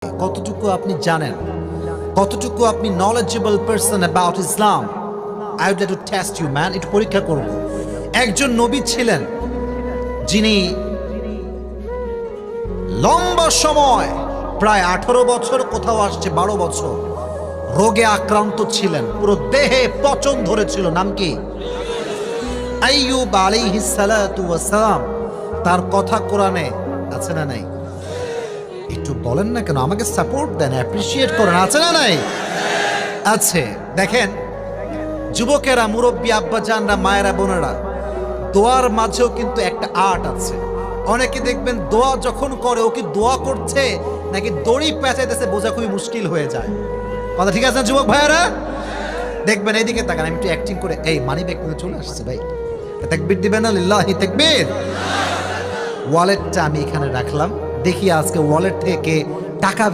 কতটুকু আপনি জানেন, কতটুকু আপনি knowledgeable person about Islam. I would like to test you man, একটু পরীক্ষা করব। একজন নবী ছিলেন যিনি লম্বা সময়, প্রায় 18 বছর, কোথাও আসছে 12 বছর, রোগে আক্রান্ত ছিলেন, পুরো দেহে পচন ধরেছিল। নাম কি? আইয়ুব আলাইহিস সালাতু ওয়াস সালাম। তার কথা কোরআনে আছে না নাই? একটু বলেন না কেন, আমাকে সাপোর্ট দেন, অ্যাপ্রিশিয়েট করেন। আছে না নাই? আছে। দেখেন, যুবকেরা, মুরব্বী, আব্বাজানরা, মায়েরা, বোনেরা, দোয়ার মাঝেও কিন্তু একটা আর্ট আছে। অনেকে দেখবেন দোয়া যখন করে, ও কি দোয়া করছে নাকি দড়ি পেঁচাইতেছে বোঝা খুবই মুশকিল হয়ে যায়। কথা ঠিক আছে না যুবক ভাইয়েরা? দেখবেন এইদিকে তাকান, আমি একটু অ্যাক্টিং করে, এই মানি ব্যাগ নিয়ে চলে আসছে ভাই, তাকবীর দিবেন না? লিল্লাহি তাকবীর। ওয়ালেটটা আমি এখানে রাখলাম, দেখি আজকে ওয়ালেট থেকে টাকা